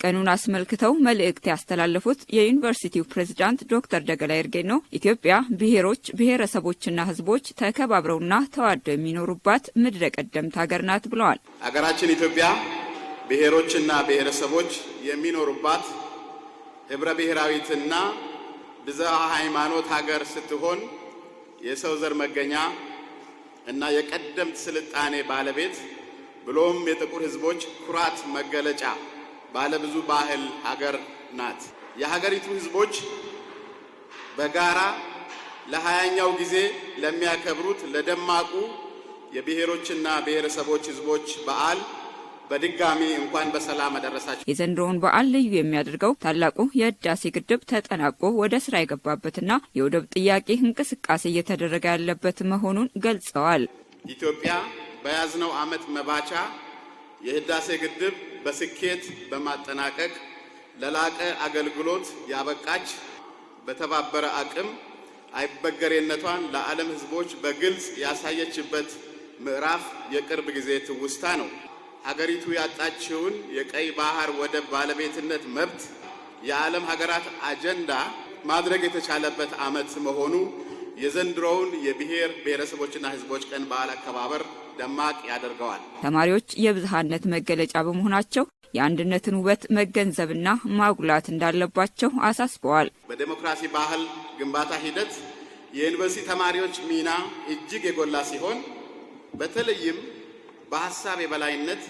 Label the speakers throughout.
Speaker 1: ቀኑን አስመልክተው መልእክት ያስተላለፉት የዩኒቨርሲቲው ፕሬዝዳንት ዶክተር ደገላ ኤርጌኖ ኢትዮጵያ ብሔሮች፣ ብሔረሰቦችና ህዝቦች ተከባብረውና ተዋደው የሚኖሩባት ምድረ ቀደምት ሀገር ናት ብለዋል።
Speaker 2: ሀገራችን ኢትዮጵያ ብሔሮችና ብሔረሰቦች የሚኖሩባት ህብረ ብሔራዊትና ብዝሃ ሃይማኖት ሀገር ስትሆን የሰው ዘር መገኛ እና የቀደምት ስልጣኔ ባለቤት ብሎም የጥቁር ህዝቦች ኩራት መገለጫ ባለብዙ ባህል ሀገር ናት። የሀገሪቱ ህዝቦች በጋራ ለ20ኛው ጊዜ ለሚያከብሩት ለደማቁ የብሔሮችና ብሔረሰቦች ህዝቦች በዓል በድጋሚ እንኳን በሰላም አደረሳችሁ።
Speaker 1: የዘንድሮውን በዓል ልዩ የሚያደርገው ታላቁ የህዳሴ ግድብ ተጠናቆ ወደ ስራ የገባበትና የወደብ ጥያቄ እንቅስቃሴ እየተደረገ ያለበት መሆኑን ገልጸዋል።
Speaker 2: ኢትዮጵያ በያዝነው ዓመት መባቻ የህዳሴ ግድብ በስኬት በማጠናቀቅ ለላቀ አገልግሎት ያበቃች በተባበረ አቅም አይበገሬነቷን ለዓለም ህዝቦች በግልጽ ያሳየችበት ምዕራፍ የቅርብ ጊዜ ትውስታ ነው። ሀገሪቱ ያጣችውን የቀይ ባህር ወደብ ባለቤትነት መብት የዓለም ሀገራት አጀንዳ ማድረግ የተቻለበት ዓመት መሆኑ የዘንድሮውን የብሔር ብሔረሰቦችና ህዝቦች ቀን በዓል አከባበር ደማቅ ያደርገዋል።
Speaker 1: ተማሪዎች የብዝሃነት መገለጫ በመሆናቸው የአንድነትን ውበት መገንዘብና ማጉላት እንዳለባቸው አሳስበዋል።
Speaker 2: በዲሞክራሲ ባህል ግንባታ ሂደት የዩኒቨርሲቲ ተማሪዎች ሚና እጅግ የጎላ ሲሆን በተለይም በሐሳብ የበላይነት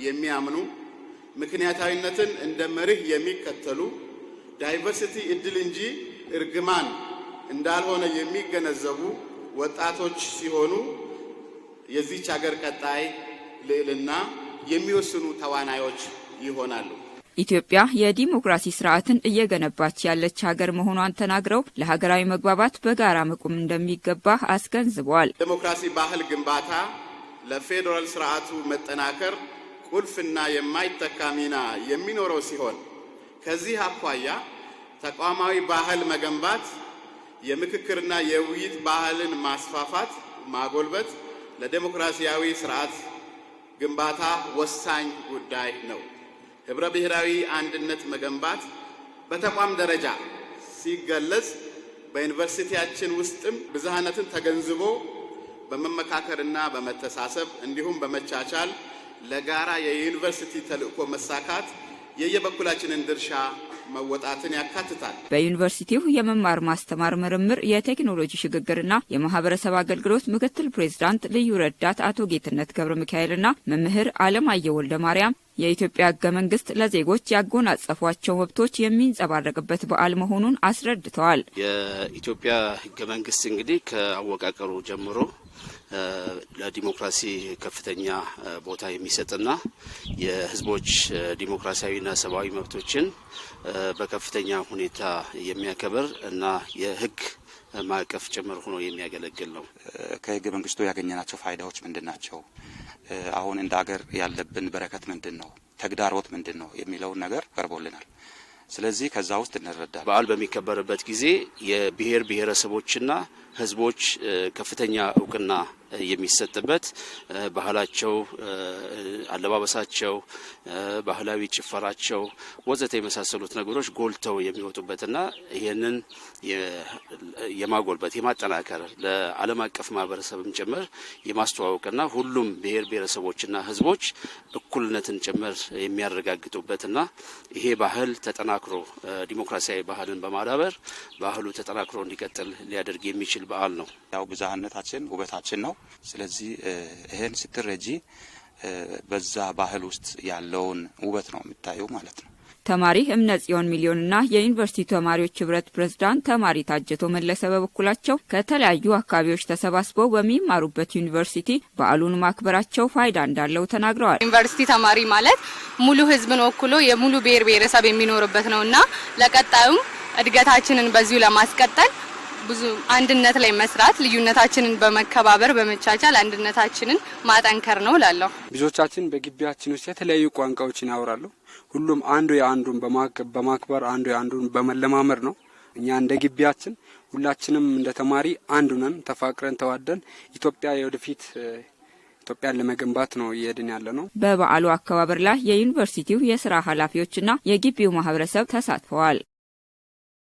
Speaker 2: የሚያምኑ ምክንያታዊነትን እንደ መርህ የሚከተሉ ዳይቨርሲቲ እድል እንጂ እርግማን እንዳልሆነ የሚገነዘቡ ወጣቶች ሲሆኑ የዚህች ሀገር ቀጣይ ልዕልና የሚወስኑ ተዋናዮች ይሆናሉ።
Speaker 1: ኢትዮጵያ የዲሞክራሲ ስርዓትን እየገነባች ያለች ሀገር መሆኗን ተናግረው ለሀገራዊ መግባባት በጋራ መቆም እንደሚገባ አስገንዝበዋል።
Speaker 2: ዲሞክራሲ ባህል ግንባታ ለፌዴራል ስርዓቱ መጠናከር ቁልፍና የማይተካ ሚና የሚኖረው ሲሆን ከዚህ አኳያ ተቋማዊ ባህል መገንባት፣ የምክክርና የውይይት ባህልን ማስፋፋት፣ ማጎልበት ለዲሞክራሲያዊ ስርዓት ግንባታ ወሳኝ ጉዳይ ነው። ህብረ ብሔራዊ አንድነት መገንባት በተቋም ደረጃ ሲገለጽ በዩኒቨርሲቲያችን ውስጥም ብዝሃነትን ተገንዝቦ በመመካከርና በመተሳሰብ እንዲሁም በመቻቻል ለጋራ የዩኒቨርሲቲ ተልእኮ መሳካት የየበኩላችንን ድርሻ መወጣትን ያካትታል።
Speaker 1: በዩኒቨርሲቲው የመማር ማስተማር ምርምር፣ የቴክኖሎጂ ሽግግርና የማህበረሰብ አገልግሎት ምክትል ፕሬዝዳንት ልዩ ረዳት አቶ ጌትነት ገብረ ሚካኤልና መምህር አለማየሁ ወልደ ማርያም የኢትዮጵያ ህገ መንግስት ለዜጎች ያጎናጸፏቸው መብቶች የሚንጸባረቅበት በዓል መሆኑን አስረድተዋል።
Speaker 3: የኢትዮጵያ ህገ መንግስት እንግዲህ ከአወቃቀሩ ጀምሮ ለዲሞክራሲ ከፍተኛ ቦታ የሚሰጥና የህዝቦች ዲሞክራሲያዊና ሰብአዊ መብቶችን በከፍተኛ ሁኔታ የሚያከብር እና የህግ ማዕቀፍ ጭምር ሆኖ የሚያገለግል ነው።
Speaker 4: ከህገ መንግስቱ ያገኘናቸው ፋይዳዎች ምንድናቸው? አሁን እንደ ሀገር ያለብን በረከት ምንድነው? ተግዳሮት ምንድነው? የሚለውን ነገር ቀርቦልናል። ስለዚህ ከዛ ውስጥ እንረዳለን።
Speaker 3: በዓል በሚከበርበት ጊዜ የብሔር ብሔረሰቦችና ህዝቦች ከፍተኛ እውቅና የሚሰጥበት ባህላቸው፣ አለባበሳቸው፣ ባህላዊ ጭፈራቸው ወዘተ የመሳሰሉት ነገሮች ጎልተው የሚወጡበትና ይሄንን የማጎልበት የማጠናከር ለዓለም አቀፍ ማህበረሰብም ጭምር የማስተዋወቅና ሁሉም ብሔር ብሔረሰቦችና ህዝቦች እኩልነትን ጭምር የሚያረጋግጡበትና ይሄ ባህል ተጠናክሮ ዲሞክራሲያዊ ባህልን በማዳበር ባህሉ ተጠናክሮ እንዲቀጥል ሊያደርግ የሚችል በዓል ነው።
Speaker 4: ያው ብዝሃነታችን ውበታችን ነው። ስለዚህ ይሄን ስትረጂ በዛ ባህል ውስጥ ያለውን ውበት ነው የምታየው ማለት ነው።
Speaker 1: ተማሪ እምነት ጽዮን ሚሊዮንና የዩኒቨርሲቲ ተማሪዎች ህብረት ፕሬዝዳንት ተማሪ ታጀቶ መለሰ በበኩላቸው ከተለያዩ አካባቢዎች ተሰባስበው በሚማሩበት ዩኒቨርሲቲ በዓሉን ማክበራቸው ፋይዳ እንዳለው ተናግረዋል።
Speaker 5: ዩኒቨርሲቲ ተማሪ ማለት ሙሉ ህዝብን ወክሎ የሙሉ ብሔር ብሔረሰብ የሚኖርበት ነውና ለቀጣዩም እድገታችንን በዚሁ ለማስቀጠል ብዙ አንድነት ላይ መስራት፣ ልዩነታችንን በመከባበር በመቻቻል አንድነታችንን ማጠንከር ነው ላለው።
Speaker 6: ብዙዎቻችን በግቢያችን ውስጥ የተለያዩ ቋንቋዎችን ያወራሉ። ሁሉም አንዱ የአንዱን በማክበር አንዱ የአንዱን በመለማመር ነው። እኛ እንደ ግቢያችን ሁላችንም እንደ ተማሪ አንዱ ነን። ተፋቅረን ተዋደን ኢትዮጵያ የወደፊት ኢትዮጵያን ለመገንባት ነው እየሄድን ያለ ነው።
Speaker 1: በበዓሉ አከባበር ላይ የዩኒቨርሲቲው የስራ ኃላፊዎችና የግቢው ማህበረሰብ ተሳትፈዋል።